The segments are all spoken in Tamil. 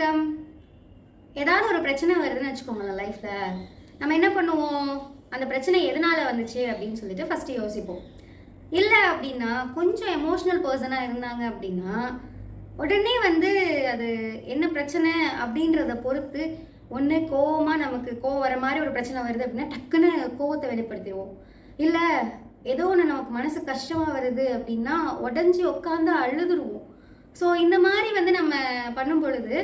வணக்கம். ஏதாவது ஒரு பிரச்சனை வருதுன்னு வச்சுக்கோங்களேன் லைஃப்பில். நம்ம என்ன பண்ணுவோம், அந்த பிரச்சனை எதனால வந்துச்சு அப்படின்னு சொல்லிட்டு ஃபஸ்ட்டு யோசிப்போம். இல்லை அப்படின்னா கொஞ்சம் எமோஷ்னல் பர்சனாக இருந்தாங்க அப்படின்னா உடனே அது என்ன பிரச்சனை அப்படின்றத பொறுத்து ஒன்று கோவமாக நமக்கு கோவம் வர மாதிரி ஒரு பிரச்சனை வருது அப்படின்னா டக்குன்னு கோவத்தை வெளிப்படுத்திடுவோம். இல்லை ஏதோ ஒன்று நமக்கு மனசு கஷ்டமாக வருது அப்படின்னா உடஞ்சி உட்காந்து அழுதுருவோம். ஸோ இந்த மாதிரி நம்ம பண்ணும் பொழுது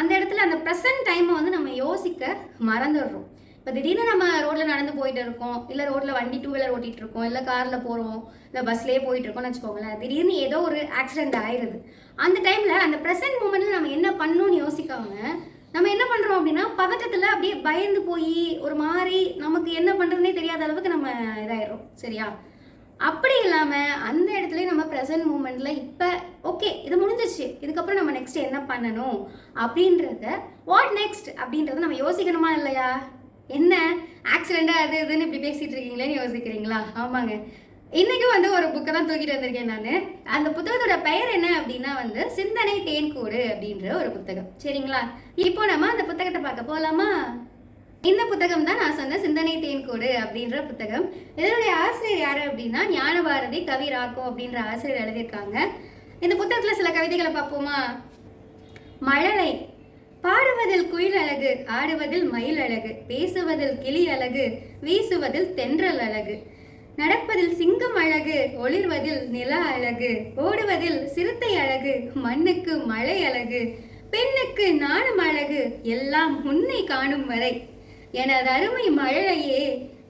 அந்த இடத்துல அந்த ப்ரெசன்ட் டைமை நம்ம யோசிக்க மறந்துடுறோம். இப்போ திடீர்னு நம்ம ரோட்டில் நடந்து போயிட்டு இருக்கோம், இல்லை ரோட்டில் வண்டி 2 வீலர் ஓட்டிகிட்டு இருக்கோம், இல்லை காரில் போகிறோம், இல்லை பஸ்லேயே போயிட்டு இருக்கோம்னு வச்சுக்கோங்களேன். திடீர்னு ஏதோ ஒரு ஆக்சிடென்ட் ஆயிடுது. அந்த டைமில் அந்த ப்ரெசன்ட் மூமெண்ட்டில் நம்ம என்ன பண்ணணும்னு யோசிக்காமல் நம்ம என்ன பண்ணுறோம் அப்படின்னா பதட்டத்தில் அப்படியே பயந்து போய் ஒரு மாதிரி நமக்கு என்ன பண்ணுறதுனே தெரியாத அளவுக்கு நம்ம இதாயிடுறோம். சரியா? அப்படி இல்லாமல் அந்த இடத்துல நம்ம ப்ரெசன்ட் மூமெண்ட்டில் இப்போ ஓகே இது முடிஞ்சிச்சு, இதுக்கப்புறம் நம்ம நெக்ஸ்ட் என்ன பண்ணணும் அப்படின்றத வாட் நெக்ஸ்ட் அப்படின்றத நம்ம யோசிக்கணுமா இல்லையா? என்ன ஆக்சிடெண்ட்டாக அது இதுன்னு இப்படி பேசிகிட்டு இருக்கீங்களேன்னு யோசிக்கிறீங்களா? ஆமாங்க, இன்றைக்கும் ஒரு புக்கை தான் தூக்கிட்டு வந்திருக்கேன் நான். அந்த புத்தகத்தோட பெயர் என்ன அப்படின்னா சிந்தனை தேன்கூடு அப்படின்ற ஒரு புத்தகம். சரிங்களா? இப்போ நம்ம அந்த புத்தகத்தை பார்க்க போகலாமா? இந்த புத்தகம் தான் நான் சொன்ன சிந்தனை தேன்கூடு அப்படின்ற புத்தகம். இதனுடைய ஆசிரியர் யாரு அப்படின்னா ஞானபாரதி கவி ராக்கோ அப்படின்ற ஆசிரியர் எழுதியிருக்காங்க. இந்த புத்தகத்துல சில கவிதைகளை பார்ப்போமா? மழலை பாடுவதில் குயில் அழகு, ஆடுவதில் மயில் அழகு, பேசுவதில் கிளி அழகு, வீசுவதில் தென்றல் அழகு, நடப்பதில் சிங்கம் அழகு, ஒளிர்வதில் நிலா அழகு, ஓடுவதில் சிறுத்தை அழகு, மண்ணுக்கு மழை அழகு, பெண்ணுக்கு நாணம் அழகு, எல்லாம் உன்னை காணும் வரை எனது அருமை மழலையே,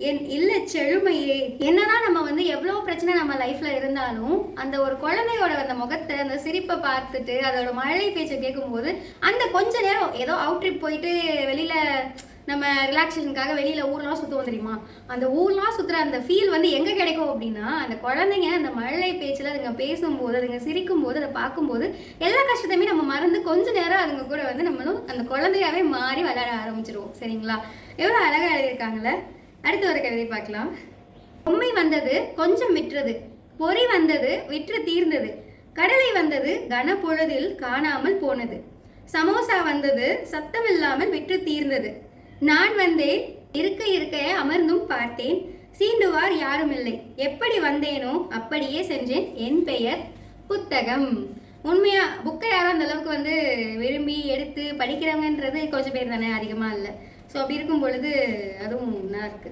என் இல்ல செழுமையே. என்னதான் நம்ம எவ்வளோ பிரச்சனை நம்ம லைஃப்ல இருந்தாலும் அந்த ஒரு குழந்தையோட அந்த முகத்தை அந்த சிரிப்பை பார்த்துட்டு அதோட மழலை பேச்சை கேட்கும்போது அந்த கொஞ்ச நேரம் ஏதோ அவுட் ட்ரிப் போயிட்டு வெளியில நம்ம ரிலாக்ஸேஷனுக்காக வெளியில ஊர்லாம் சுற்றுவோம் தெரியுமா, அந்த ஊர்லாம் சுற்றுற அந்த ஃபீல் எங்கே கிடைக்கும் அப்படின்னா அந்த குழந்தைங்க அந்த மழலை பேச்சில் அதுங்க பேசும்போது அதுங்க சிரிக்கும் போது அதை பார்க்கும்போது எல்லா கஷ்டத்தையுமே நம்ம மறந்து கொஞ்ச நேரம் அதுங்க கூட நம்மளும் அந்த குழந்தையாவே மாறி விளையாட ஆரம்பிச்சிருவோம். சரிங்களா? எவ்வளோ அழகாக எழுதியிருக்காங்களே. அடுத்த ஒரு கவிதை பார்க்கலாம். பொம்மை வந்தது கொஞ்சம் விற்றது, பொறி வந்தது விற்று தீர்ந்தது, கடலை வந்தது கன பொழுதில் காணாமல் போனது, சமோசா வந்தது சத்தமில்லாமல் விற்று தீர்ந்தது, நான் வந்தேன் இருக்க இருக்க அமர்ந்தும் பார்த்தேன், சீண்டுவார் யாரும் இல்லை, எப்படி வந்தேனோ அப்படியே சென்றேன், என் பெயர் புத்தகம். உண்மையா புக்கை யாரும் அந்த அளவுக்கு விரும்பி எடுத்து படிக்கிறவங்கன்றது கொஞ்சம் பேர் தானே, அதிகமாக இல்லை. ஸோ அப்படி இருக்கும் பொழுது அதுவும் நல்லா இருக்கு.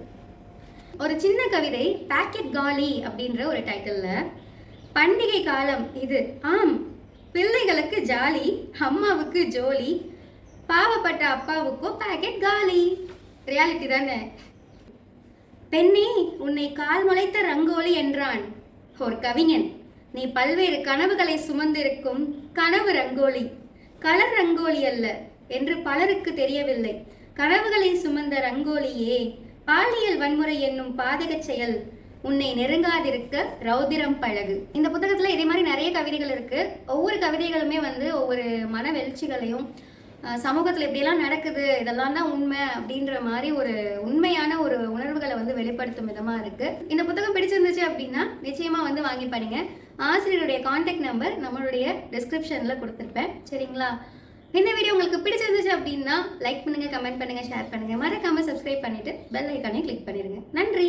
ஒரு சின்ன கவிதை பாக்கெட் காலி அப்படின்ற ஒரு டைட்டிலில், பண்டிகை காலம் இது, ஆம் பிள்ளைகளுக்கு ஜாலி, அம்மாவுக்கு ஜோலி, பாவப்பட்ட அப்பாவுக்கோ பாக்கெட் காலி. ரியாலிட்டி தானே. பெண்ணே உன்னை கால் முளைத்த ரங்கோலி என்றான் ஒரு கவிஞன், நீ பல்வேறு கனவுகளை சுமந்திருக்கும் கனவு ரங்கோலி, கலர் ரங்கோலி அல்ல என்று பலருக்கு தெரியவில்லை. கனவுகளை சுமந்த ரங்கோலியே, பாலியல் வன்முறை என்னும் பாதக செயல் உன்னை நெருங்காதிருக்க ரௌதிரம் பழகு. இந்த புத்தகத்துல இதே மாதிரி நிறைய கவிதைகள் இருக்கு. ஒவ்வொரு கவிதைகளுமே ஒவ்வொரு மன வெளிச்சிகளையும் சமூகத்துல எப்படியெல்லாம் நடக்குது இதெல்லாம் தான் உண்மை அப்படின்ற மாதிரி ஒரு உண்மையான ஒரு உணர்வுகளை வெளிப்படுத்தும் விதமா இருக்கு. இந்த புத்தகம் பிடிச்சிருந்துச்சு அப்படின்னா நிச்சயமா வாங்கி படிங்க. ஆசிரியருடைய கான்டாக்ட் நம்பர் நம்மளுடைய டிஸ்கிரிப்ஷன்ல கொடுத்துருப்பேன். சரிங்களா? இந்த வீடியோ உங்களுக்கு பிடிச்சிருந்துச்சு அப்படின்னா லைக் பண்ணுங்க, கமெண்ட் பண்ணுங்க, ஷேர் பண்ணுங்க, மறக்காம சப்ஸ்கிரைப் பண்ணிட்டு பெல் ஐக்கானை கிளிக் பண்ணிடுங்க. நன்றி.